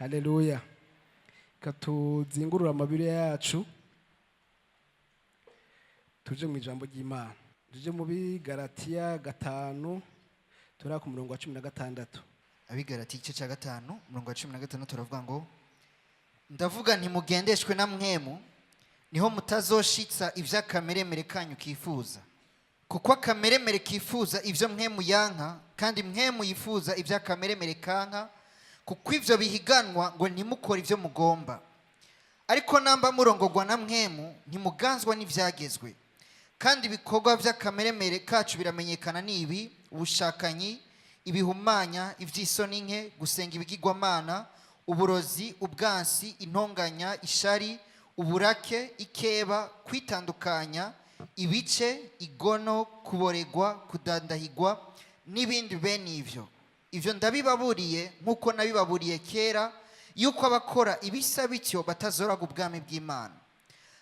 Haleluya. Katuzingurura amabiri yacu tuje mu ijambo ry'Imana. Tuje mu Bigalatiya 5 tura ku murongo wa 16. Abigalatiya igice cya 5 umurongo wa 16 turavuga ngo ndavuga ntimugendeshwe na mwemu niho mutazoshitsa ivy'akameremere kanyu kifuza kuko akameremere kifuza ivyo mwemu yanka kandi mwemu yifuza ivy'akameremere kanka kuko ivyo bihiganwa ngo ntimukore ivyo mugomba ariko namba murongorwa na mwemu ntimuganzwa n'ivyagezwe kandi ibikorwa vy'akameremere kacu biramenyekana nibi ubushakanyi ibihumanya ivy'isoni nke gusenga ibigirwamana uburozi ubwansi intonganya ishari uburake ikeba kwitandukanya ibice igono kuboregwa kudandahigwa n'ibindi bene ivyo ndabibaburiye nkuko nabibaburiye kera yuko abakora ibisa bityo batazoraga ubwami bw'Imana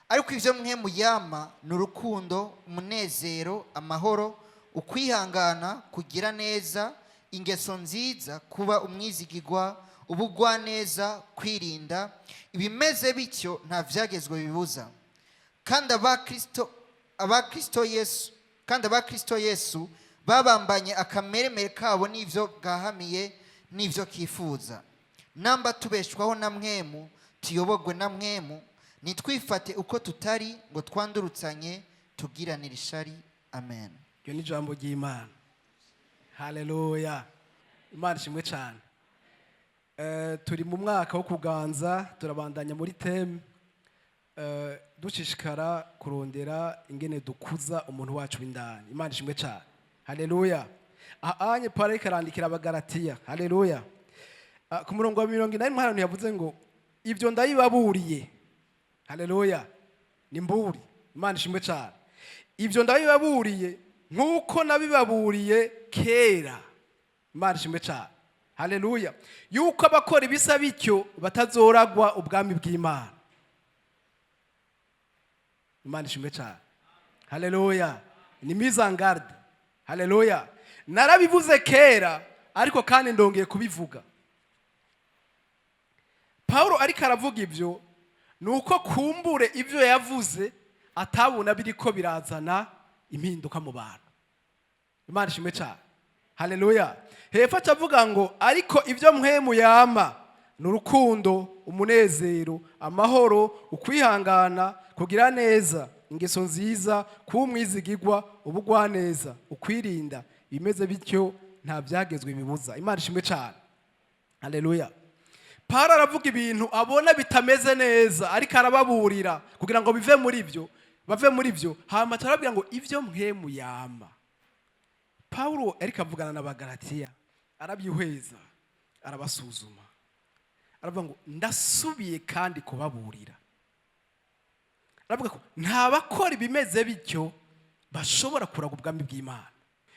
ariko ivyo mwemu yama n'urukundo umunezero amahoro ukwihangana kugira neza ingeso nziza kuba umwizigirwa ubugwaneza kwirinda ibimeze bityo nta vyagezwe bibuza kandi abakristo Yesu babambanye akameremere kabo n'ivyo bwahamiye n'ivyo kifuza namba tubeshwaho na mwemu tuyobogwe na mwemu nitwifate uko tutari ngo twandurutsanye tugiranire ishari amen. Iyo ni ijambo ry'Imana. Haleluya. Imana ishimwe cyane. Turi mu mwaka wo kuganza turabandanya muri teme dushishikara kurondera ingene dukuza umuntu wacu w'indani. Imana ishimwe cyane. Haleluya. Ahanye Paulo karandikira Abagalatiya. Haleluya. Ku murongo wa 40 yavuze ngo ivyo ndabibaburiye. Haleluya. Ni mburi. Imana ishimwe cyane. Ivyo ndabibaburiye nkuko nabibaburiye kera. Imana ishimwe cyane. Haleluya. Yuko abakora ibisa bityo batazoragwa ubwami bw'Imana. Imana ishimwe cyane. Haleluya. Ni mise en garde. Haleluya. Narabivuze kera ariko kandi ndongeye kubivuga. Paulo ariko aravuga ivyo nuko kumbure ivyo yavuze atabona biriko birazana impinduka mu bantu. Imana ishimwe cyane. Haleluya. Hepfo avuga ngo ariko ivyo mwemu yama n'urukundo umunezero amahoro ukwihangana kugira neza ingeso nziza kumwizigirwa ubugwaneza ukwirinda bimeze bityo nta byagezwe bibuza. Imana ishimwe cyane. Haleluya. Paulo aravuga ibintu abona bitameze neza ariko arababurira kugira ngo bave muri byo hama tarabwira ngo ivyo mwemu yama. Paulo ariko avugana n'Abagalatiya arabyihweza arabasuzuma aravuga ngo ndasubiye kandi kubaburira aravuga ko nta bakora ibimeze bityo bashobora kuraga ubwami bw'Imana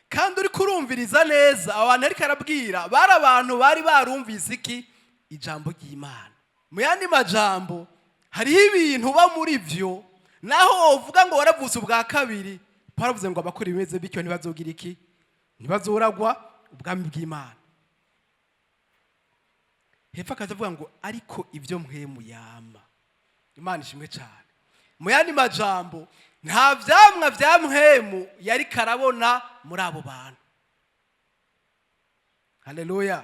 kandi uri kurumviriza neza abantu ariko arabwira bari abantu bari barumvise iki ijambo ry'Imana mu yandi majambo hariho ibintu ba muri byo naho uvuga ngo waravutse ubwa kabiri Paulo avuze ngo abakora ibimeze bityo ntibazogira iki ntibazoragwa ubwami bw'Imana. Hepfo akavuga ngo ariko ivyo mwemu yama. Imana ishimwe cyane. Mu yandi majambo nta vyamwa vya mwemu yari karabona muri abo bantu. Haleluya.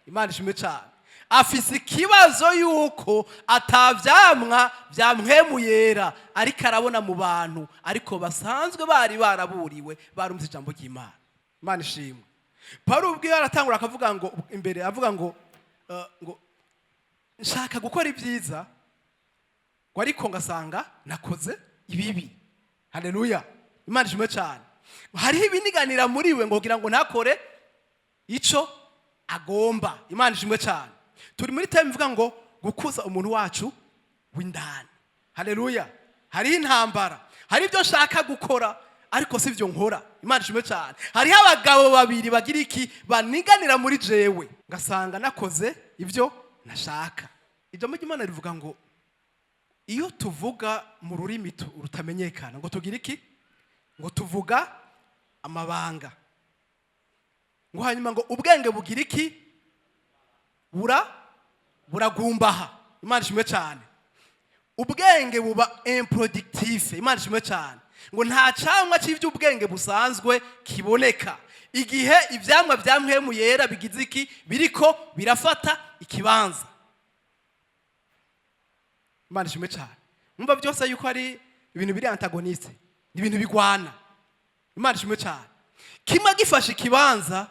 Imana ishimwe cyane. Afise ikibazo yuko atavyamwa vya mwemu yera ariko arabona mu bantu ariko basanzwe bari baraburiwe barumvise ijambo ry'Imana. Imana ishimwe. Paulo ubwiye aratangura akavuga ngo imbere avuga ngo nshaka gukora ibyiza ngo ariko ngasanga nakoze ibibi. Haleluya. Imana ishimwe cyane. Hariho ibiniganira muri we ngo kugira ngo ntakore ico agomba. Imana ishimwe cyane. Turi muri time ivuga ngo gukuza umuntu wacu w'indani. Haleluya. Hariho intambara. Hari ibyo nshaka gukora ariko sivyo nkora. Imana ishimwe cyane. Hariho abagabo babiri bagira iki baniganira muri jewe ngasanga nakoze ivyo nashaka. Ijambo ry'Imana rivuga ngo iyo tuvuga mu rurimi rutamenyekana ngo tugira iki ngo tuvuga amabanga ngo hanyuma ngo ubwenge bugira iki buragumbaha. Imana ishimwe cyane. Ubwenge buba improductif. Imana ishimwe cyane. Ngo nta cyamwa cy'iby'ubwenge busanzwe kiboneka igihe ivyamwa vya mpwemu yera bigize iki biriko birafata ikibanza. Imana ishimwe cyane. Mwumva byose yuko ari ibintu biri antagoniste, ibintu bigwana. Imana ishimwe cyane. Kimwe gifashe ikibanza,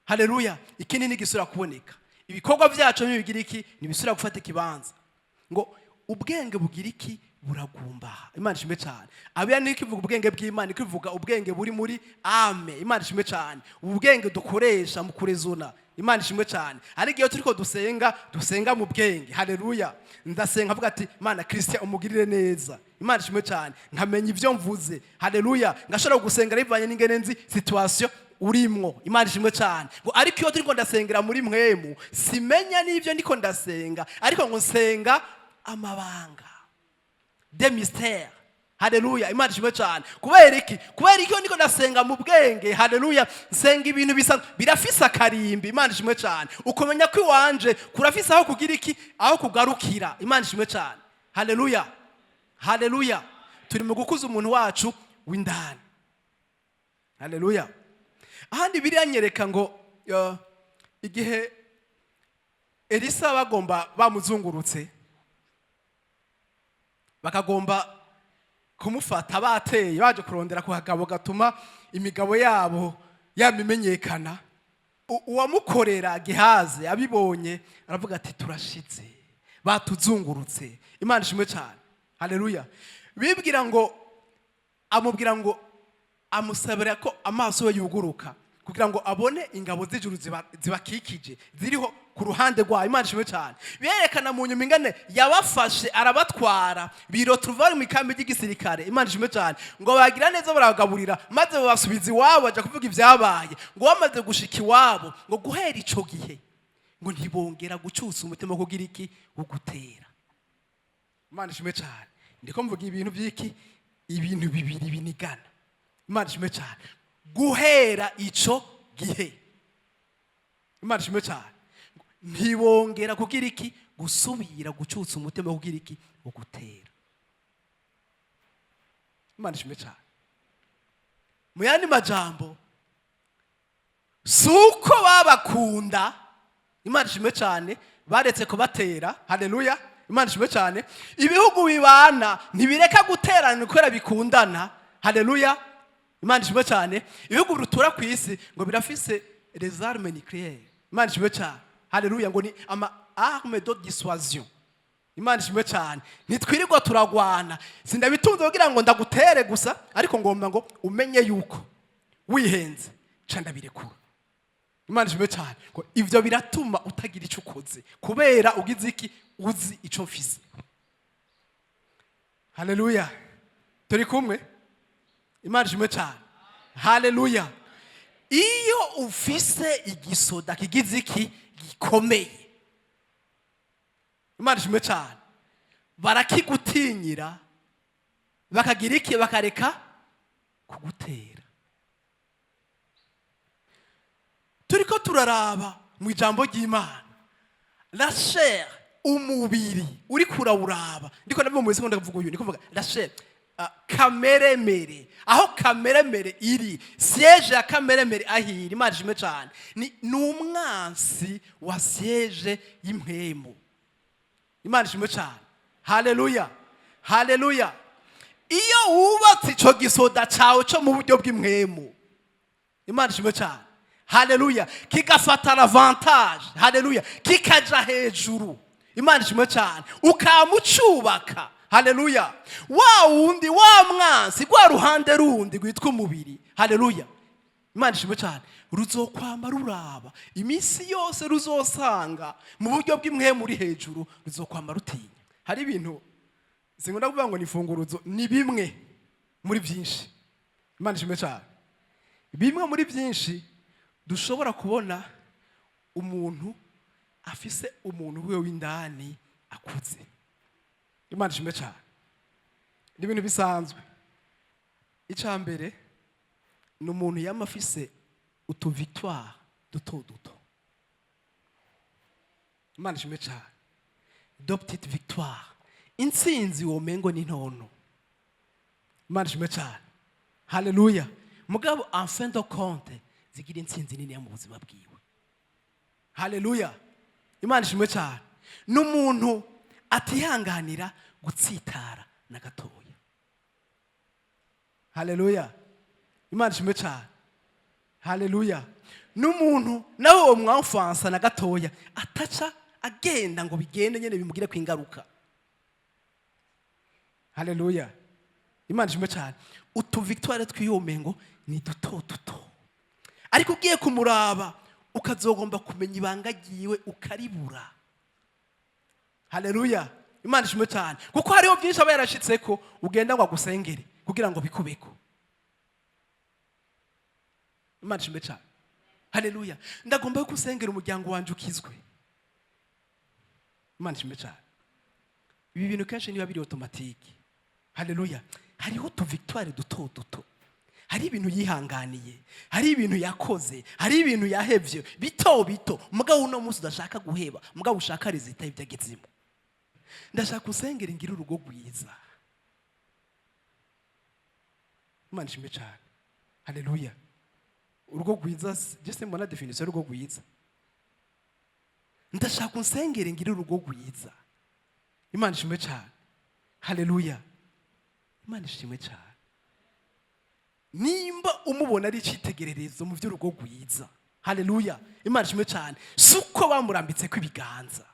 haleluya, ikindi ntigisubira kuboneka. Ibikorwa byacu bigira iki ntibisubira gufata ikibanza. Ngo ubwenge bugira iki buragumbaha. Imana ishimwe cyane. Abiya nikivuga ubwenge bw'Imana, ikivuga ubwenge buri muri ame. Imana ishimwe cyane. Ubwenge dukoresha mu kurezona. Imana ishimwe cyane. Ari gihe turiko dusenga mu bwenge. Haleluya. Ndasenga avuga ati Mana Christian umugirire neza. Imana ishimwe cyane. Nkamenya ivyo mvuze. Haleluya. Ngashobora gusenga rivanye n'ingene nzi situation urimwo. Imana ishimwe cyane. Ngo ariko iyo turiko ndasengera muri mwemu, simenya n'ivyo ndiko ndasenga, ariko ngo nsenga amabanga de mystère. Haleluya. Imana ishimwe cyane. Kubera iki iyo niko ndasenga mu bwenge, haleluya, nsenga ibintu bisa birafisa karimbi. Imana ishimwe cyane. Ukomenya ko iwanje kurafisa aho kugira iki aho kugarukira. Imana ishimwe cyane. Haleluya. Haleluya. Turi mu gukuza umuntu wacu w'indani. Haleluya. Ahandi biranyereka ngo igihe Elisa bagomba bamuzungurutse bakagomba kumufata bateye baje kurondera ku hagabo gatuma imigabo yabo yamimenyekana. Uwamukorera Gehazi abibonye aravuga ati turashitse batuzungurutse. Imana ishimwe cyane. Haleluya. Amubwira ngo amusabira ko amaso ye yuguruka kugira ngo abone ingabo z'ijuru zibakikije ziriho ku ruhande rwa. Imana ishimwe cyane. Berekana mu nyuma ingane yabafashe arabatwara biro tuvari mu ikambi ry'igisirikare. Imana ishimwe cyane. Ngo bagira neza baragaburira maze babasubiza iwabo baje kuvuga ivyabaye. Ngo bamaze gushika iwabo ngo guhera ico gihe ngo ntibongera gucyusa umutima kugira iki ugutera. Imana ishimwe cyane. Ndiko mvuga ibintu by'iki ibintu bibiri binigana. Imana ishimwe cyane. Guhera ico gihe, Imana ishimwe cyane, ntibongera kugira iki gusubira gucutsa umutima kugira iki ugutera. Imana ishimwe cyane. Mu yandi majambo suko babakunda. Imana ishimwe cyane. Baretse kubatera. Haleluya. Imana ishimwe cyane. Ibihugu bibana ntibireka guterana kubera bikundana. Haleluya. Imana ishimwe cyane. Ibihugu rutura ku isi ngo birafise les armes nucléaires. Imana ishimwe cyane. Haleluya. Ngo ni ama arme de dissuasion. Imana ishimwe cyane. Nitwirirwa turagwana. Sindabitunze kugira ngo ndagutere gusa, ariko ngomba ngo umenye yuko wihenze canda birekura. Imana ishimwe cyane. Ngo ivyo biratuma utagira ico ukoze kubera ugize iki uzi ico mfise. Haleluya. Turi kumwe? Imana ishimwe cyane. Haleluya. Iyo ufise igisoda kigize iki gikomeye, Imana ishimwe cyane, barakigutinyira bakagira iki bakareka kugutera. Turiko turaraba mu ijambo ry'Imana la chair, umubiri uri kurawuraba. Ndiko ndavuga mu sekonda kuvuga uyu ndiko vuga la chair, kameremere. Aho kameremere iri, siege ya kameremere ahiri. Imana ishimwe cyane. Ni umwansi wa siege y'impwemu. Imana ishimwe cyane. Haleluya. Haleluya. Iyo wubatse ico gisoda cawe cyo mu buryo bw'impwemu, Imana ishimwe cyane. Haleluya. Kigafata avantage. Haleluya. Kikaja hejuru. Imana ishimwe cyane. Ukamucubaka. Haleluya. Wa wundi wa mwansi gwa ruhande rundi gwitwa umubiri. Haleluya. Imana ishimwe cyane. Ruzokwama ruraba iminsi yose, ruzosanga mu buryo bw'imwe muri hejuru, ruzokwama rutinya. Hari ibintu singunda kuvuga ngo nifunguruzo, ni bimwe muri byinshi. Imana ishimwe cyane. Bimwe muri byinshi dushobora kubona umuntu afise umuntu we w'indani akuze. Imana ishimwe cyane. Ni ibintu bisanzwe. Icambere ni umuntu yamafise utu victoire duto duto. Imana ishimwe cyane. de petite victoire, intsinzi womengo ni ntono. Imana ishimwe cyane. Haleluya. Mugabo en fin de compte zigira intsinzi nini mu buzima bwiwe. Haleluya. Imana ishimwe cyane. N'umuntu atihanganira gutsitara na gatoya. Haleluya. Imana ishimwe cyane. Haleluya. N'umuntu nawe uwo mwamfansa na gatoya ataca agenda ngo bigende nyene bimugire ku ingaruka. Haleluya. Imana ishimwe cyane. Utu victoire twiyomengo ni duto. Ariko ugiye kumuraba ukazogomba kumenya ibanga giwe ukaribura. Haleluya. Imana ishimwe cyane. Kuko hariho byinshi aba yarashitseko ugenda ngo agusengere kugira ngo bikubeko. Imana ishimwe cyane. Haleluya. Ndagomba gusengera umuryango wanje ukizwe. Imana ishimwe cyane. Ibi bintu kenshi niba biri automatique. Haleluya. Hariho tu victoire duto. Hari ibintu yihanganiye, hari ibintu yakoze, hari ibintu yahevye bito. Mugabo uno munsi udashaka guheba, mugabo ushaka rezita ibyagezimo. Ndashaka usengera ngira urugo rwiza. Imana ishimwe cyane. Haleluya. Urugo rwiza, je mbona definition y'urugo rwiza. Ndashaka usengera ngira urugo rwiza. Imana ishimwe cyane. Haleluya. Imana ishimwe cyane. Nimba umubona ari cyitegererezo mu by'urugo rwiza. Haleluya. Imana ishimwe cyane. Suko bamurambitse ko ibiganza.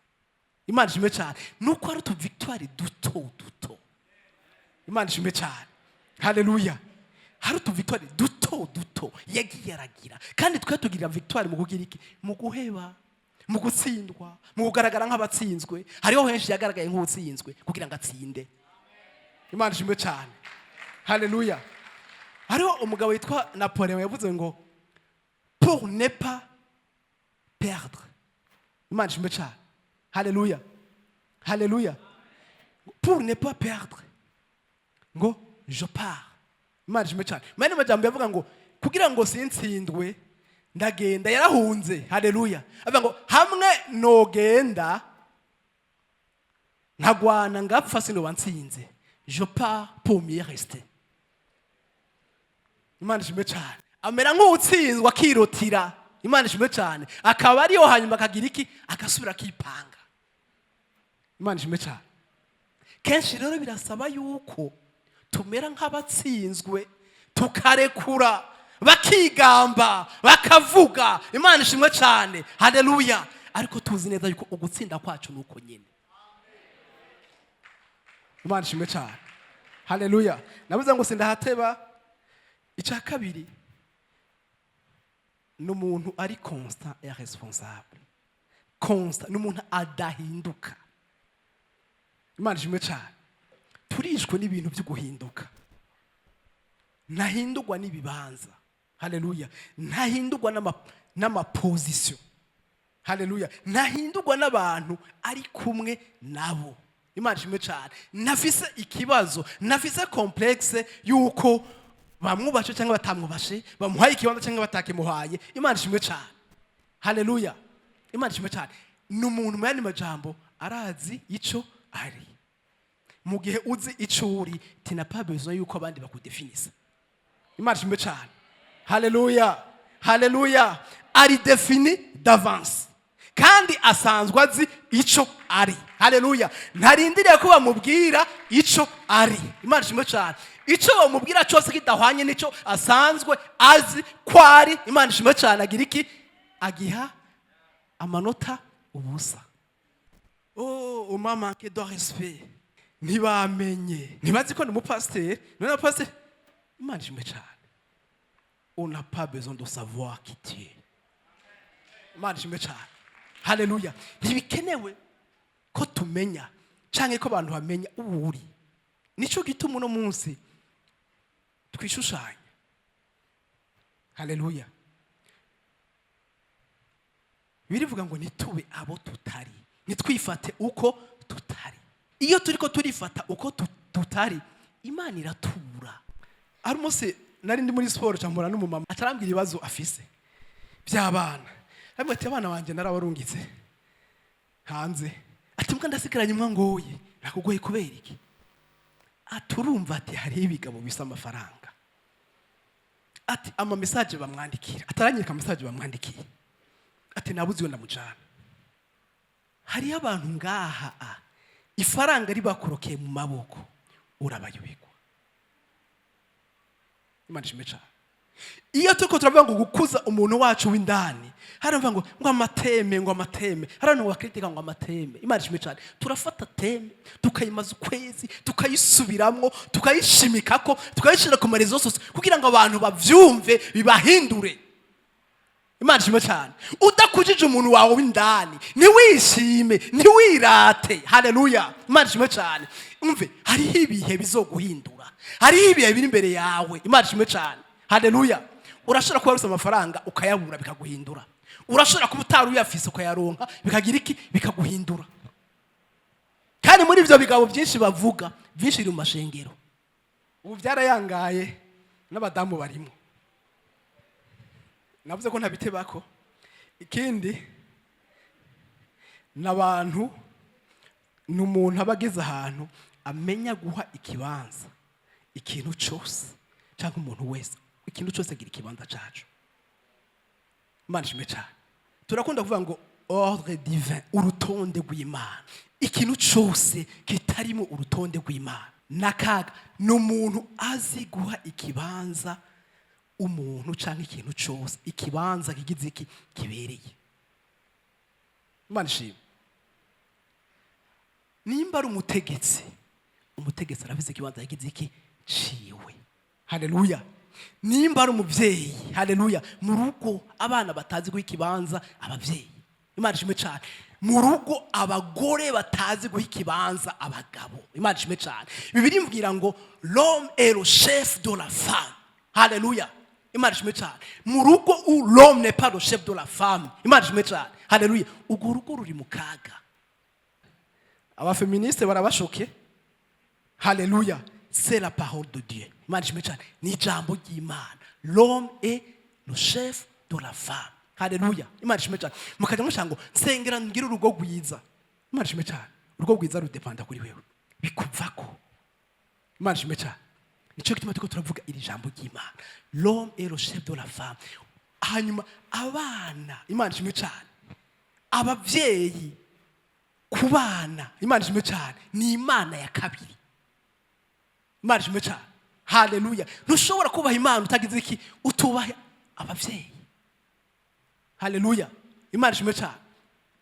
Imana ishimwe cyane. Nuko ari tu victoire duto. Imana ishimwe cyane. Haleluya. Hari tu victoire duto yagiye aragira. Kandi twe tugira victoire mu kugira iki? Mu guheba, mu gutsindwa, mu kugaragara nk'abatsinzwe. Hariho henshi yagaragaye nk'utsinzwe kugira ngo atsinde. Imana ishimwe cyane. Haleluya. Hariho umugabo witwa Napoleon yavuze ngo pour ne pas perdre. Imana ishimwe cyane. Haleluya. Haleluya. Pour ne pas perdre. Ngo je pars. Imana ishimwe cyane. Mane majambo yavuga ngo kugira ngo sintsindwe ndagenda yarahunze. Haleluya. Avuga ngo hamwe nogenda nkagwana ngapfa sino bantsinze. Je pars pour mieux rester. Imana ishimwe cyane. Amera nk'utsinzwe akirotira. Imana ishimwe cyane. Akaba ariyo hanyuma akagira iki? Agasubira akipanga. Imana ishimwe cyane. Kenshi rero birasaba yuko tumera nk'abatsinzwe tukarekura bakigamba bakavuga. Imana ishimwe cyane. Haleluya. Ariko tuzi neza yuko ugutsinda kwacu nuko nyine. Imana ishimwe cyane. Haleluya. Nabuze ngo sindahateba. Icya kabiri n'umuntu ari constant et responsable. Constant n'umuntu adahinduka. Imana ishimwe cyane. Turishwe n'ibintu byo guhinduka. Ntahindurwa n'ibibanza. Haleluya. Ntahindurwa n'amaposition. Haleluya. Ntahindurwa n'abantu ari kumwe nabo. Imana ishimwe cyane. Nafise ikibazo, nafise complexe yuko bamwubashe cyangwa batamwubashe, bamuhaye ikibanza cyangwa batakimuhaye. Imana ishimwe cyane. Haleluya. Imana ishimwe cyane. N'umuntu mu yandi majambo arazi ico ari. Mu gihe uzi ico uri, tina pas besoin yuko abandi bakudefinisa. Imana ishimwe cyane. Haleluya. Haleluya. Ari défini d'avance. Kandi asanzwe azi ico ari. Haleluya. Ntarindiriye ko bamubwira ico ari. Imana ishimwe cyane. Ico bamubwira cyose kidahwanye nico asanzwe azi kwari. Imana ishimwe cyane. Agira iki? Agiha amanota ubusa. Oh, mama que de respect. Ntibamenye. Ntibazi ko ni umupasiteri. None pasiteri. Imana ishimwe cyane. On n'a pas besoin de savoir qui tu es. Imana ishimwe cyane. Haleluya. Ntibikenewe ko tumenya canke ko abantu bamenya uri. Nico gituma uno munsi twishushanya. Haleluya. Birivuga ngo nitube abo tutari. Nitwifate uko tutari. Iyo turiko turifata uko tutari, Imana iratura. Ari umunsi nari ndi muri sport cyambura n'umumama atarambwira ibibazo afise by'abana. Ati abana banje narabarungitse hanze. ati mbwa ndasigaranye umwe ngoye nakugoye kubera iki? Aturumva ati hariho ibigabo bisa amafaranga, ati ama message bamwandikira, ataranyereka message bamwandikiye, ati nabuze iyo ndamujana. Hariho abantu ngaha ifaranga ribakorokeye mu maboko urabayobegwa. Imana ishimwe cyane. Iyo turiko turavuga ngo gukuza umuntu wacu w'indani, haravuga ngo amateme, harano wakritika ngo amateme. Imana ishimwe cyane. Turafata teme tukayimaza ukwezi, tukayisubiramwo, tukayishimikako, tukayishira ku marezo sose kugira ngo abantu bavyumve bibahindure. Imana ishimwe cyane. Udakujije umuntu wawe w'indani, ntiwishime, ntiwirate. Haleluya. Imana ishimwe cyane. Umve, hariho ibihe bizoguhindura, hariho ibihe biri imbere yawe. Imana ishimwe cyane. Haleluya. Urashobora kuba ufite amafaranga ukayabura bikaguhindura. Urashobora kuba utari uyafise ukayaronka bikagira iki? Bikaguhindura. Kandi muri ivyo bigabo byinshi bavuga, byinshi biri mu mashengero. Ubu byarayangaye n'abadamu barimo. Navuze ko ntabitebako. Ikindi n'abantu n'umuntu abageze ahantu amenya guha ikibanza ikintu cyose cyangwa umuntu wese, ikintu cyose agira ikibanza cyacu. Imana ishimwe cyane. Turakunda kuvuga ngo ordre divin, urutonde rw'Imana. Ikintu cyose kitarimo urutonde rw'Imana nakaga n'umuntu azi guha ikibanza umuntu cyangwa ikintu cyose, ikibanza kigize iki kibereye. Imana ishimwe. Nimba ari umutegetsi arabize ikibanza yagize iki ciwe. Haleluya. Nimba ari umuvyeyi, haleluya, mu rugo abana batazi guha ikibanza abavyeyi. Imana ishimwe cyane. Mu rugo abagore batazi guha ikibanza abagabo. Imana ishimwe cyane. Bibiliya imbwira ngo l'homme est le chef de la femme. Haleluya. Imana ishimwe cyane. Mu rugo où l'homme n'est pas le chef de la femme. Imana ishimwe cyane. Haleluya. Ugo rugo ruri mu kaga. Abafeministe barabashoke. Haleluya. C'est la parole de Dieu. Imana ishimwe cyane. Ni ijambo ry'Imana. L'homme est le chef de la femme. Haleluya. Imana ishimwe cyane. Mukaja mushango nsengera ngira urugo rwiza. Imana ishimwe cyane. Urugo rwiza rudepanda kuri wewe. Bikuvako. Imana ishimwe cyane. Nico gituma tuko turavuga iri jambo ry'Imana. L'homme est le chef de la femme. Hanyuma abana, Imana ishimwe cyane. Abavyeyi kubana, Imana ishimwe cyane. Ni Imana ya kabiri. Imana ishimwe cyane. Haleluya. Ntushobora kubaha Imana utagize iki? Utubaha abavyeyi. Haleluya. Imana ishimwe cyane.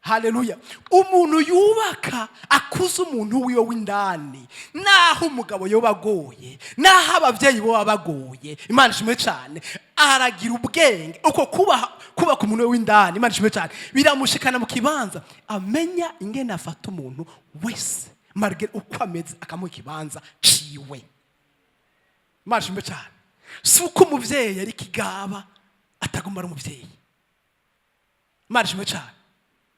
Haleluya. Umuntu yubaka akuza umuntu wiwe w'indani, naho umugabo yoba agoye, naho abavyeyi bo bagoye, Imana ishimwe cyane, aragira ubwenge uko kuba ku muntu w'indani. Imana ishimwe cyane. Biramushikana mu kibanza amenya ingene afata umuntu wese marge uko ameze akamuha ikibanza ciwe. Imana ishimwe cyane. Suko umuvyeyi ari kigaba ataguma ari umuvyeyi. Imana ishimwe cyane.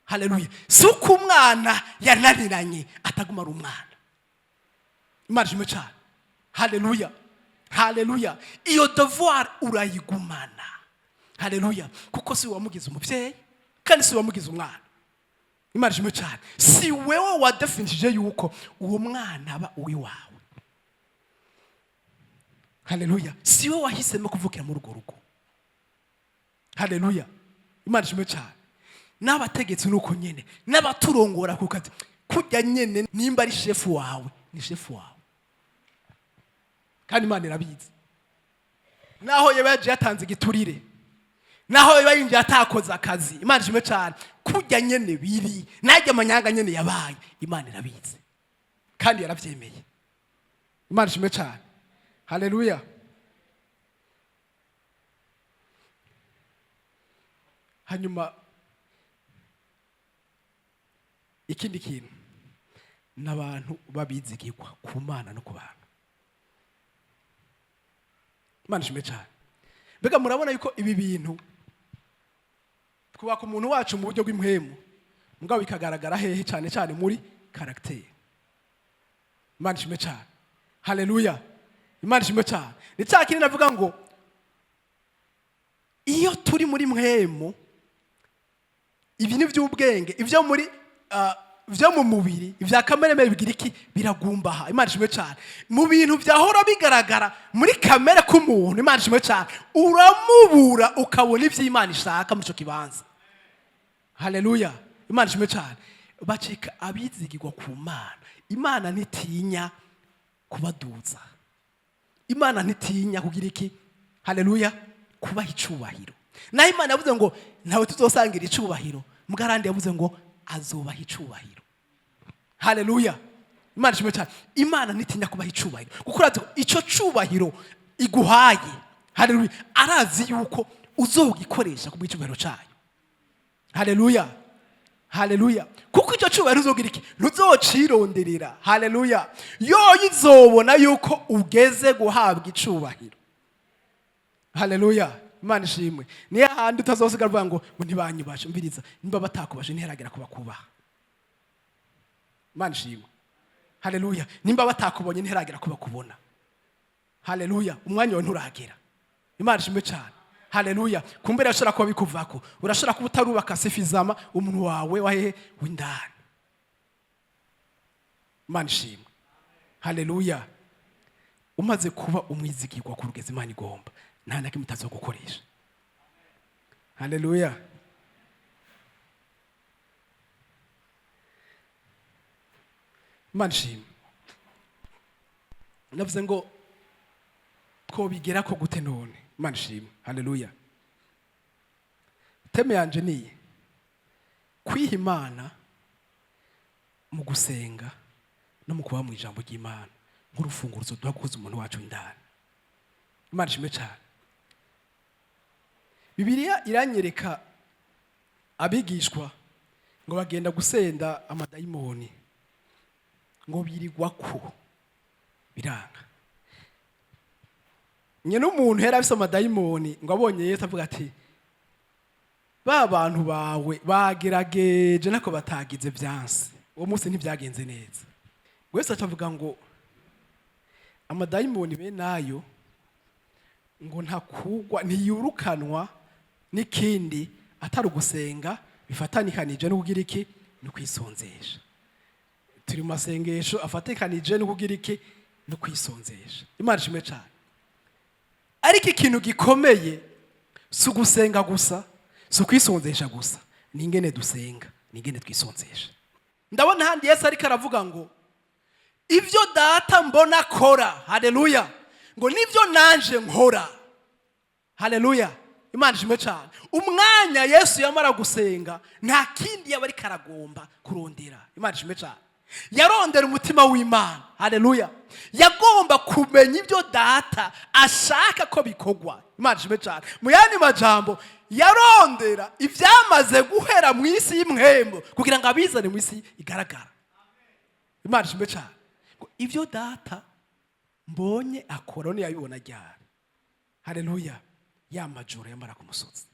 Haleluya. Suko umwana yananiranye ataguma ari umwana. Imana ishimwe cyane. Haleluya. Haleluya. Iyo devoir urayigumana. Haleluya. Kuko si wamugize umuvyeyi kandi si wamugize umwana. Imana ishimwe cyane. Si wewe wadefinishije yuko uwo mwana aba uwi wawe. Haleluya. Si wewe wahisemo kuvukira mu rugo rugo. Haleluya. Imana ishimwe cyane. N'abategetsi nuko nyene, n'abaturongora kukazi kujya nyene, nimba ari chef wawe ni chef wawe. Kandi Imana irabizi. Naho yabaje yatanze giturire, naho yabayinje atakoza akazi, Imana ishimwe cyane, kujya nyene biri, najya amanyanga nyene yabaye, Imana irabizi. Kandi yaravyemeye. Imana ishimwe cyane. Haleluya. Hanyuma ikindi kintu n'abantu babizigirwa ku Mana no ku bantu. Imana ishimwe cyane. Mbega murabona yuko ibi bintu twubaka umuntu wacu mu buryo bw'impwemu, mugabo bikagaragara hehe cyane cyane muri caractère. Imana ishimwe cyane. Haleluya. Imana ishimwe cyane. Ni cya kintu navuga ngo iyo turi muri mpwemu, ibi ni by'ubwenge, ibyo muri vyo mu mubiri ivya kamere bigira iki biragumbaha. Imana ishimwe cyane. Mu bintu vyahora bigaragara muri kamere k'umuntu, Imana ishimwe cyane, uramubura ukabona ivyo Imana ishaka muri ico kibanza. Haleluya. Imana ishimwe cyane. Bacika abizigirwa ku Mana. Imana ntitinya kubaduza. Imana ntitinya kugira iki? Haleluya. Kubaha icubahiro. Na Imana yavuze ngo ntawe tuzosangira icubahiro, mugarandi yavuze ngo azobaha icubahiro. Haleluya. Imana ishimwe cyane. Imana ntitinya kubaha icubahiro kuko urazi ico cubahiro iguhaye, haleluya, arazi yuko uzogikoresha ku bw'icubahiro cayo. Haleluya. Haleluya. Kuko icyo cubahiro uzogira iki? Ntuzocironderera. Haleluya. Yo izobona yuko ugeze guhabwa icubahiro. Haleluya. Imana ishimwe. Niyo handi utazosiga ruvuga ngo ntibanyubashe, umviriza, nimba batakubashe ntiheragera kubakubaha. Imana ishimwe. Haleluya. Nimba batakubonye ntiheragera kubakubona. Haleluya. Umwanya wawe nturagera. Imana ishimwe cyane. Haleluya. Kumbere urashobora kuba bikuvako, urashobora kuba utarubaka sifizama umuntu wawe wahehe w'indani. Imana ishimwe. Haleluya. Umaze kuba umwizigirwa ku rugezi Imana igomba, nta na kimwe itazogukoresha. Haleluya. Imana ishimwe. Navuze ngo twobigera ko gute none? Imana ishimwe. Haleluya. Teme yanje niye kwiha Imana mu gusenga no mu kuba mu ijambo ry'Imana nk'urufunguruzo duha gukuza umuntu wacu w'indani. Imana ishimwe cyane. Bibiliya iranyereka abigishwa ngo bagenda gusenda amadayimoni ngo birigwa ko biranga. Nye n'umuntu yari afise amadayimoni ngo abonye Yesu avuga ati ba bantu bawe bagerageje nako batagize byanse, uwo munsi ntibyagenze neza. Yesu acavuga ngo amadayimoni be nayo ngo ntakugwa ntiyurukanwa n'ikindi atari ugusenga bifatanikanije no kugira iki no kwisonzesha. Turi mu masengesho afatikanije no kugira iki no kwisonzesha. Imana ishimwe cyane. Ariko ikintu gikomeye si ugusenga gusa, si ukwisonzesha gusa, ni ingene dusenga, ni ingene twisonzesha. Ndabona handi Yesu ariko aravuga ngo ivyo data mbona akora, haleluya, ngo nivyo nanje nkora. Haleluya. Imana ishimwe cyane. Umwanya Yesu yamara gusenga nta kindi yaba ariko aragomba kurondera. Imana ishimwe cyane. Yarondera umutima w'Imana. Haleluya. Yagomba kumenya ibyo data ashaka ko bikogwa. Imana ishimwe cyane. Mu yandi majambo yarondera ivyamaze guhera mu isi y'imwembo kugira ngo abizane mu isi igaragara. Imana ishimwe cyane. Ivyo data mbonye akora ni yabibona ryari. Haleluya. Ya majoro yamara ku musozi.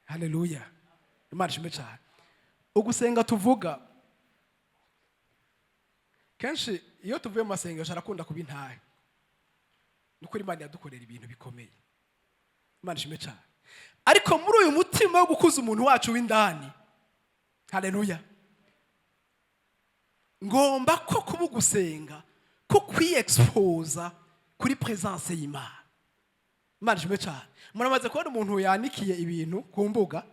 Haleluya. Imana ishimwe cyane. Ugusenga tuvuga kenshi iyo tuvuye mu masengesho arakunda kuba intahe. Nukuri Imana yadukorera ibintu bikomeye. Imana ishimwe cyane. Ariko muri uyu mutima wo gukuza umuntu wacu w'indani, haleluya, ngomba ko kuba ugusenga ko kwi-expose kuri presence y'Imana. Imana ishimwe cyane. Muramaze kubona umuntu yanikiye ibintu ku mbuga,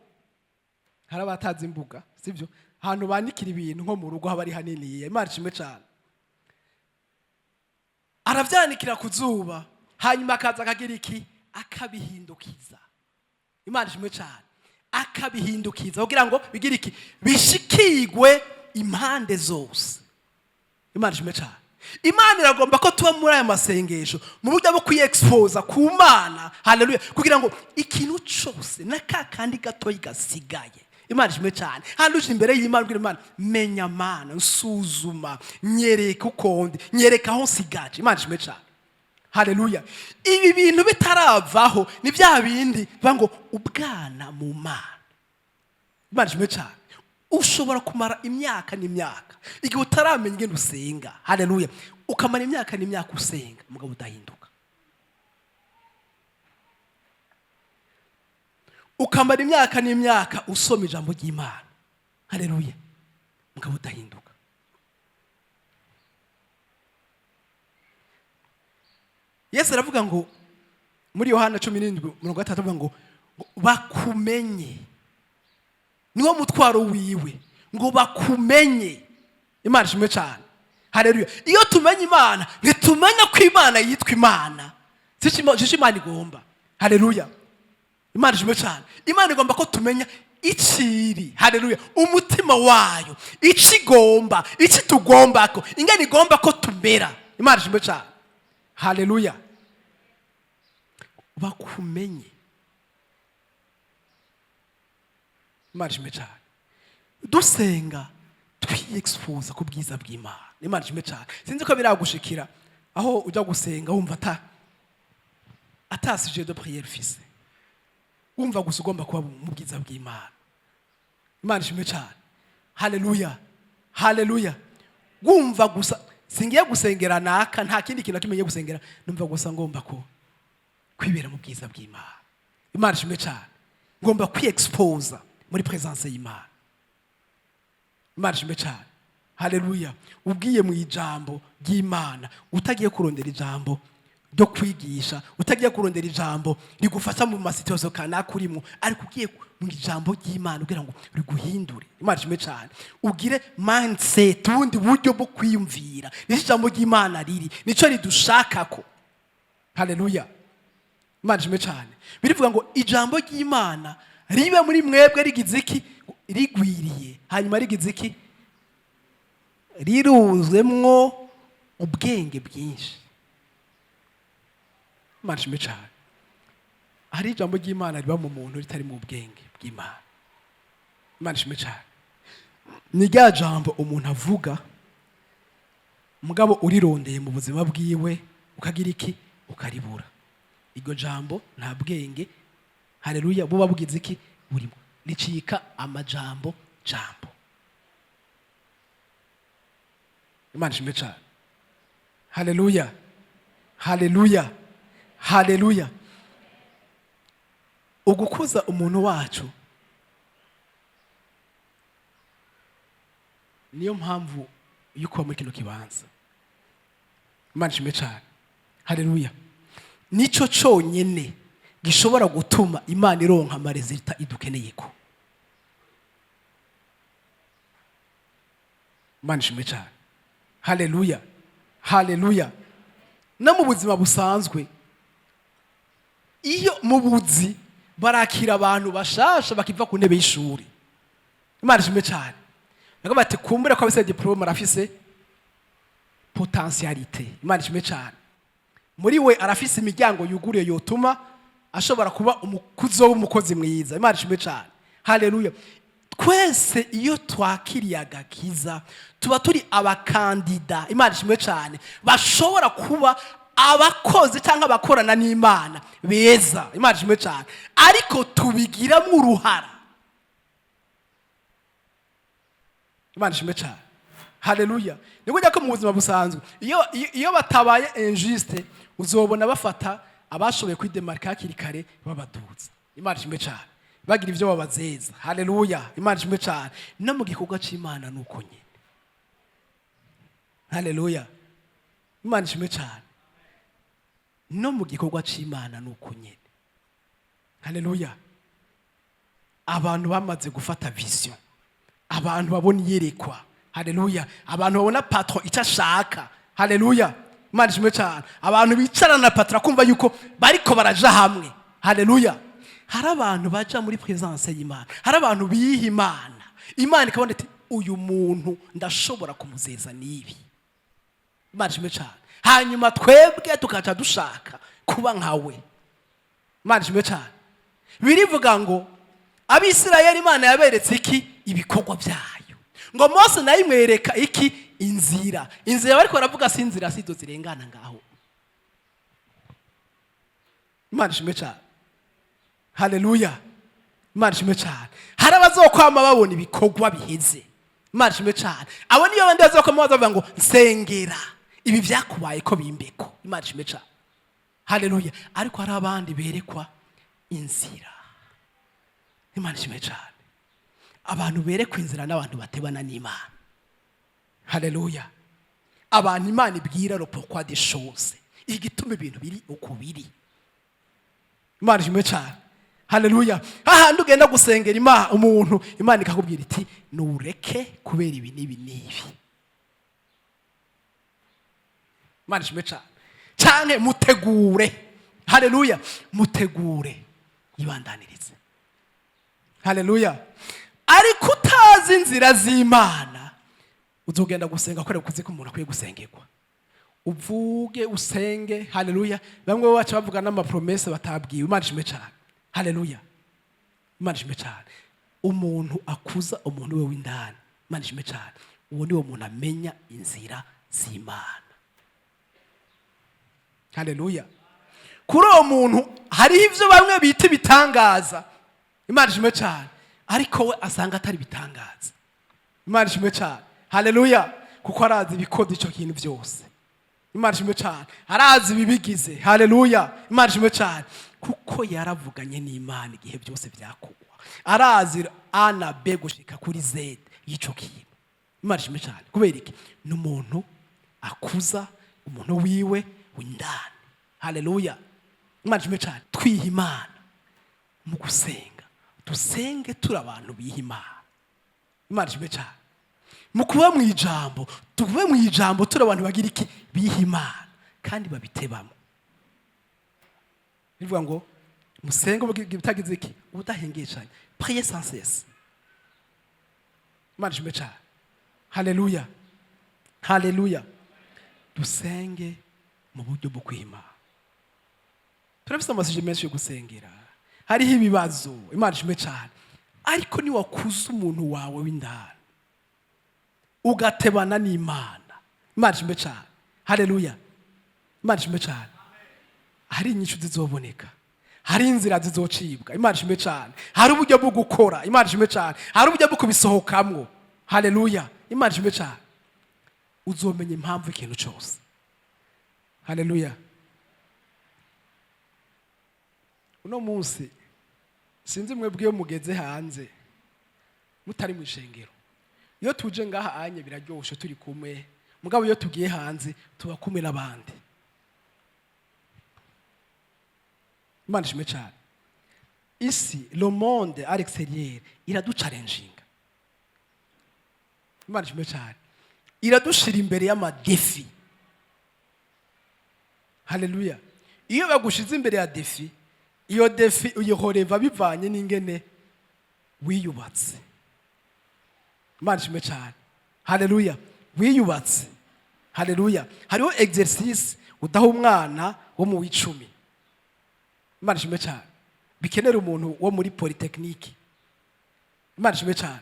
hari abatazi imbuga, sibyo? Ahantu banikira ibintu nko mu rugo haba ari hanini. Imana ishimwe cyane. Aravyanikira ku zuba, hanyuma akaza akagira iki? Akabihindukiza. Imana ishimwe cyane. Akabihindukiza kugira ngo bigira iki? Bishikigwe impande zose. Imana ishimwe cyane. Imana iragomba ko tuba muri aya masengesho mu buryo bwo kwi-expose ku Mana, haleluya, kugira ngo ikintu cyose nakakandi gatoyi gasigaye, Imana ishimwe cyane, handuje imbere y'Imana kugira Imana menya Mana, nsuzuma, nyereka ukonde, nyereka aho nsigaje. Imana ishimwe cyane. Haleluya. Ibi bintu bitaravaho ni bya bindi bango ubwana mu Mana. Imana ishimwe cyane. Ushobora kumara imyaka n'imyaka igihe utaramenya ingene usenga, haleluya, ukamara imyaka n'imyaka usenga mugabo udahinduka. Ukamara imyaka n'imyaka usoma ijambo ry'Imana, haleluya mugabo udahinduka. Yesu aravuga ngo muri Yohana 17:3 avuga ngo bakumenye, niwo mutwaro wiwe, ngo bakumenye. Imana ishimwe cyane, haleluya. Iyo tumenye Imana ntitumenya ko Imana yitwa Imana, sicyo Imana igomba, haleluya. Imana ishimwe cyane, Imana igomba ko tumenya iciri, haleluya, umutima wayo, ikigomba, ikitugomba ko, ingene igomba ko tumera. Imana ishimwe cyane, haleluya. Bakumenye. Imana ishimwe cyane, dusenga twi-expose ku bwiza bw'Imana. Imana ishimwe cyane. Sinzi ko biragushikira aho ujya gusenga wumva ata sujet de prière fise, wumva gusa ugomba kuba mu bwiza bw'Imana. Imana ishimwe cyane, haleluya, haleluya. Wumva gusa singiye gusengera naka, nta kindi kintu kimenye gusengera, numva gusa ngomba ko kwibera mu bwiza bw'Imana. Imana ishimwe cyane, ngomba kwi-expose muri presence y'Imana. Imana ishimwe cyane, haleluya. Ubwiye mu ijambo ry'Imana, utagiye kurondera ijambo ryo kwigisha, utagiye kurondera ijambo rigufasha mu masituasiyo kanaka urimo, ariko ugiye mu ijambo ry'Imana ugira ngo riguhindure. Imana ishimwe cyane, ugire mindset, ubundi buryo bwo kwiyumvira. Ni ijambo ry'Imana riri, nico ridushakako, haleluya. Imana ishimwe cyane, birivuga ngo ijambo ry'Imana ribe muri mwebwe rigize iki, rigwiriye, hanyuma rigize iki, riruzemwo ubwenge bwinshi. Imana ishimwe cyane, hari ijambo ry'Imana riba mu muntu ritari mu bwenge bw'Imana. Imana ishimwe cyane, ni rya jambo umuntu avuga mugabo urirondeye mu buzima bwiwe ukagira iki, ukaribura. Iryo jambo nta bwenge, haleluya, buba bugize iki, burimo, ricika amajambo jambo. Imana ishimwe cyane, haleluya, haleluya, haleluya. Ugukuza umuntu wacu niyo mpamvu yuko muri kino kibanza. Imana ishimwe cyane, haleluya. Nico cyonyine gishobora gutuma Imana ironka amarezita idukeneyeko. Imana ishimwe cyane, haleluya, haleluya. No mu buzima busanzwe, iyo mu buzi barakira abantu bashasha bakiva ku ntebe y'ishuri. Imana ishimwe cyane, nako bati kumbura ko abise diplome arafise potentialité. Imana ishimwe cyane, muri we arafise imiryango yuguriye yotuma ashobora kuba umukuzo w'umukozi mwiza. Imana ishimwe cyane, haleluya. Twese iyo twakiriye agakiza tuba turi abakandida, Imana ishimwe cyane, bashobora kuba abakozi cyangwa abakorana n'Imana beza. Imana ishimwe cyane, ariko tubigiramo uruhara. Imana ishimwe cyane, haleluya. Niko njya ko mu buzima busanzwe iyo batabaye injuste uzobona bafata abashoboye kwidemarka hakiri kare babaduza. Imana ishimwe cyane, bagira ivyo babazeza, haleluya. Imana ishimwe cyane, no mu gikorwa c'Imana nuko nyene, haleluya. Imana ishimwe cyane, no mu gikorwa c'Imana nuko nyene, haleluya. Abantu bamaze gufata vision, abantu babona iyerekwa, haleluya. Abantu babona patron icyo ashaka, haleluya. Imana ishimwe cyane, abantu bicarana na patron kumva yuko bariko baraja hamwe, haleluya. Hari abantu baja muri presence y'Imana, hari abantu biha Imana, Imana ikabona ati uyu muntu ndashobora kumuzeza nibi. Imana ishimwe cyane, hanyuma twebwe tukaca dushaka kuba nkawe. Imana ishimwe cyane, birivuga ngo Abisirayeli Imana yaberetse iki, ibikorwa byayo, ngo Mose nayo imwereka iki, inzira. Inzira bariko baravuga si inzira sizo zirengana ngaho. Imana ishimwe cyane, haleluya. Imana ishimwe cyane, hari abazokwama babona ibikorwa biheze. Imana ishimwe cyane, abo niyo bandi bazokwama bavuga ngo nsengera ibi byakubaye ko bimbeko. Imana ishimwe cyane, haleluya. Ariko hari abandi berekwa inzira. Imana ishimwe cyane, abantu berekwa inzira n'abantu batebana n'Imana. Haleluya. Abantu Imana ibwira le pourquoi des choses, igituma ibintu biri uko biri. Imana ishimwe cyane. Haleluya. Ahandi ugenda gusengera Imana umuntu, Imana ikakubwira iti nureke kubera ibi n'ibi n'ibi. Imana ishimwe cyane. Cyane mutegure. Haleluya. Mutegure ibandanirize. Haleluya. Ariko utazi inzira z'Imana uzogenda gusenga kore kuzi ko umuntu akwiye gusengerwa. Uvuge usenge. Haleluya. Bamwe bacu bavuga n'amapromese batabwiwe. Imana ishimwe cyane. Haleluya. Imana ishimwe cyane. Umuntu akuza umuntu we w'indani. Imana ishimwe cyane. Uwo ni wo muntu amenya inzira z'Imana. Haleluya. Kuri uwo muntu hari ivyo bamwe bita bitangaza. Imana ishimwe cyane. Ariko we asanga atari bitangaza. Imana ishimwe cyane. Haleluya. Kuko arazi ibikoze ico kintu byose. Imana ishimwe cyane. Arazi bibigize. Haleluya. Imana ishimwe cyane. Kuko yaravuganye n'Imana igihe byose byakugwa. Arazi A na B gushika kuri Z y'ico kintu. Imana ishimwe cyane. Kubera iki? N'umuntu akuza umuntu wiwe w'indani. Haleluya. Imana ishimwe cyane. Twiha Imana mu gusenga. Dusenge turi abantu biha Imana. Imana ishimwe cyane. Mu kuba mu ijambo, tuve mu ijambo turi abantu bagira iki biha Imana kandi babitebamo. Bivuga ngo musenge bitagize iki ubudahengeshanya. Priez sans cesse. Imana ishimwe cyane. Haleluya. Haleluya. Dusenge mu buryo bwo kwima. Turafite amasije menshi yo gusengera. Hariho ibibazo. Imana ishimwe cyane. Ariko ni wakuza umuntu wawe w'indani ugatebana n'Imana. Imana ishimwe cyane. Haleluya. Imana ishimwe cyane. Hari inyishu zizoboneka. Hari inzira zizocibwa. Imana ishimwe cyane. Hari uburyo bwo gukora. Imana ishimwe cyane. Hari uburyo bwo kubisohokamwo. Haleluya. Imana ishimwe cyane. Uzomenya impamvu ikintu cyose. Haleluya. Uno munsi sinzi mwebwe iyo mugeze hanze mutari mu ishengero. Iyo tuje ngaha anye biraryoshe turi kumwe. Mugabo iyo tugiye hanze tuba kumwe n'abandi. Imana ishimwe cyane. Isi le monde à l'extérieur iraduchallenginga. Imana ishimwe cyane. Iradushira imbere y'amadefi. Haleluya. Iyo bagushize imbere ya defi, iyo defi uyihoreva bivanye n'ingene wiyubatse. Imana ishimwe cyane. Haleluya. Wiyubatse. Haleluya. Hariho exercice udaha umwana wo mu w'icumi. Imana ishimwe cyane. Bikenera umuntu wo muri polytechnique. Imana ishimwe cyane.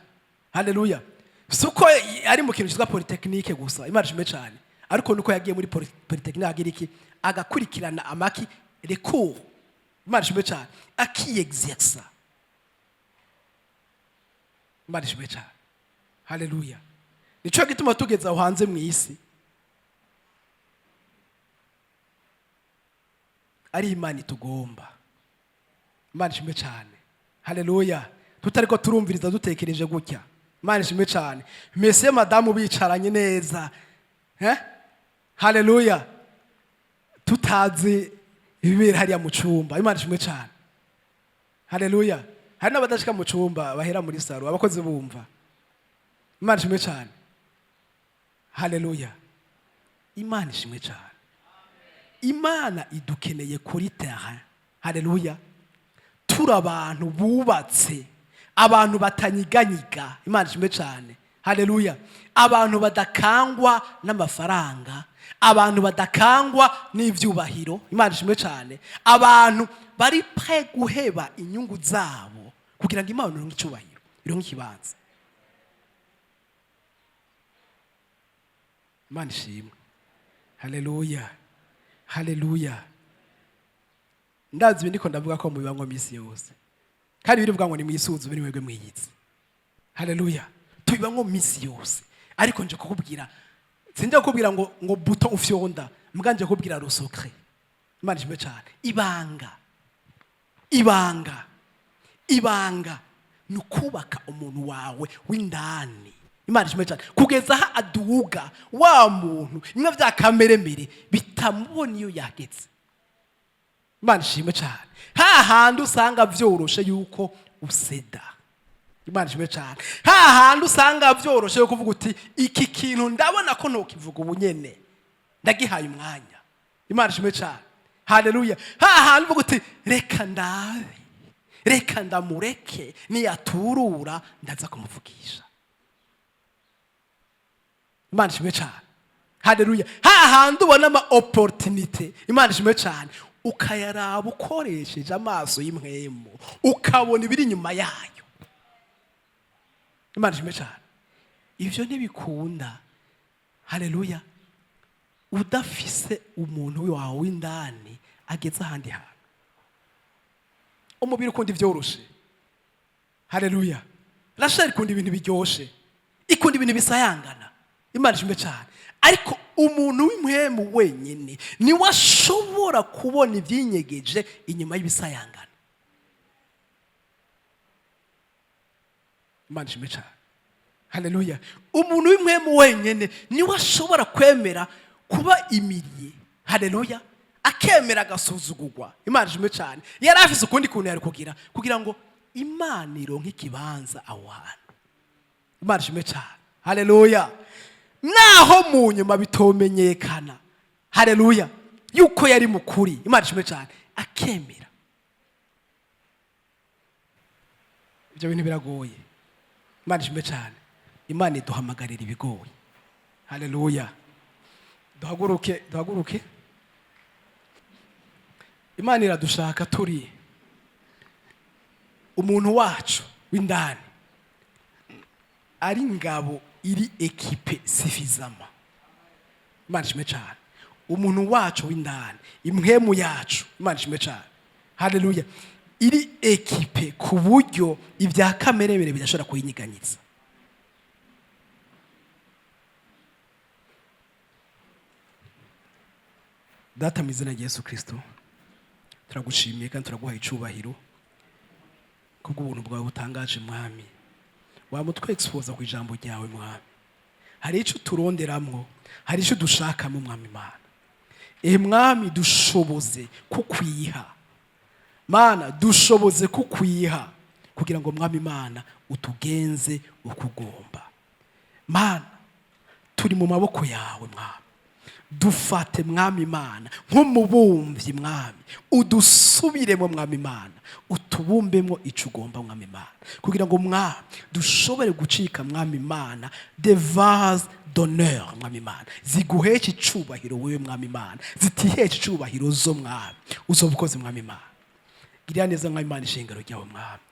Haleluya. Suko ari mu kintu cyitwa polytechnique gusa. Imana ishimwe cyane. Ariko nuko yagiye muri polytechnique agira iki agakurikirana amaki les cours. Imana ishimwe cyane. Akiyexerça. Imana ishimwe cyane. Haleluya. Nico gituma tugeza aho hanze mu isi. Ari Imana itugomba. Imana ishimwe cyane. Haleluya. Tutariko turumviriza dutekereje gutya. Imana ishimwe cyane. Mese madamu bicaranye neza. Haleluya. Tutazi ibibera hariya mu cyumba. Imana ishimwe cyane. Haleluya. Hari n'abadashika mu cyumba bahera muri saro abakozi bumva. Imana ishimwe cyane. Haleluya. Imana ishimwe cyane. Imana idukeneye kuri terrain. Haleluya. Turi abantu bubatse, abantu batanyiganyiga. Imana ishimwe cyane. Haleluya. Abantu badakangwa n'amafaranga, abantu badakangwa n'ivyubahiro. Imana ishimwe cyane. Abantu bari prêt guheba inyungu zabo kugira ngo Imana ironke icyubahiro, ironke ikibanza. Imana ishimwe. Haleluya. Haleluya. Ndazi ndiko ndavuga ko mubibangwa misi yose. Kandi birivuga ngo ni mwisuzume ni mwebwe mwiyitse. Haleluya. Tubibangwa misi yose. Ariko nje kukubwira sinje kukubwira ngo buto ufyonda, muganje kukubwira le secret. Imana ishimwe cyane. Ibanga. Ibanga. Ibanga. ni ukubaka umuntu wawe w'indani. Imana ishimwe cyane, kugeza aho aduga wa muntu bimwe bya kameremere bitamubona iyo yageze. Imana ishimwe cyane, hahandi usanga byoroshe yuko useda. Imana ishimwe cyane, hahandi usanga byoroshe yo kuvuga uti iki kintu ndabona ko ntukivuga ubu nyene ndagihaye umwanya. Imana ishimwe cyane, haleluya. Hahandi uvuga uti reka ndabe, reka ndamureke, niyaturura ndaza kumuvugisha. Imana ishimwe cyane, haleluya. Hahandi ubona ama opportunity, Imana ishimwe cyane, ukayaraba ukoresheje amaso y'imwemu, ukabona ibiri inyuma yayo. Imana ishimwe cyane, ivyo ntibikunda, haleluya, udafise umuntu wawe w'indani ageze ahandi hantu. Umubiri ukunda ivyoroshe, haleluya. Rasheli ikunda ibintu biryoshe, ikunda ibintu bisayangana. Imana ishimwe cyane, ariko umuntu w'imwemu wenyine niwe ashobora kubona ibyinyegeje inyuma y'ibisayangana. Imana ishimwe cyane, haleluya. Umuntu w'imwemu wenyine niwe ashobora kwemera kuba imiriye, haleluya, akemera agasuzugurwa. Imana ishimwe cyane, yari afise ukundi kuntu yari kugira ngo Imana ironke ikibanza aho hantu. Imana ishimwe cyane, haleluya. Naho mu nyuma bitomenyekana, haleluya, yuko yari mukuri. Imana ishimwe cyane, akemera. Ibyo bintu biragoye. Imana ishimwe cyane, Imana iduhamagarira ibigoye, haleluya. Duhaguruke. Imana iradushaka turi umuntu wacu w'indani ari ngabo iri ekipe sifizama. Imana ishimwe cyane, umuntu wacu w'indani, imwemu yacu, Imana ishimwe cyane, haleluya, iri ekipe ku buryo ibya kameremere bidashobora kuyinyeganyitsa. Data mu izina rya Yesu Kristo, turagushimiye kandi turaguha icubahiro kubw'ubuntu bwawe butangaje mwami. Wamutwe expose ku ijambo ryawe mwami. Hari icyo turonderamwo, hari icyo dushakamo mwami Imana. Mwami dushoboze kukwiha. Mana dushoboze kukwiha kugira ngo mwami Imana utugenze ukugomba. Mana turi mu maboko yawe mwami. Dufate mwami Imana nk'umubumvyi mwami, udusubiremo mwami Imana, utubumbemo ico ugomba mwami Imana, kugira ngo mwami dushobore gucika mwami Imana des vases d'honneur mwami Imana, ziguhesha icubahiro wewe mwami Imana, zitihesha icubahiro zo mwami uzobukoze mwami Imana. Girira neza mwami Imana ishengero ryawe mwami,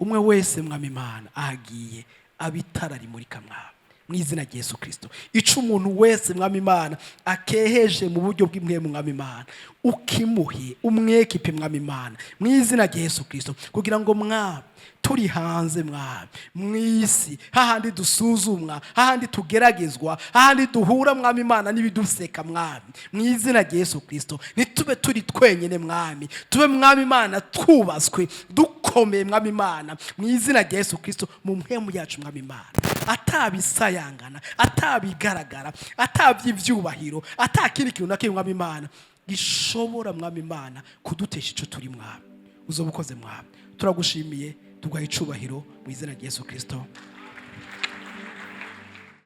umwe wese mwami Imana ahagiye abitara rimurika mwami mu izina rya Yesu Kristo. Ico umuntu wese mwami Imana akeheje mu buryo bw'imwemu mwami Imana, ukimuhe umwekipe mwami Imana mu izina rya Yesu Kristo, kugira ngo mwami turi hanze mwami mwisi, hahandi dusuzumwa, hahandi tugeragezwa, hahandi duhura mwami Imana n'ibiduseka mwami mu izina rya Yesu Kristo, nitube turi twenyene mwami, tube mwami Imana twubaswe dukomeye mwami Imana mu izina rya Yesu Kristo, mu mpemu yacu mwami Imana, atabisayangana, atabigaragara, ataby'ivyubahiro, atakindi kintu nakimwe mwami Imana gishobora mwami Imana kudutesha ico turi mwami. Uzobukoze mwami, turagushimiye, tugaha icubahiro mu izina rya Yesu Kristo.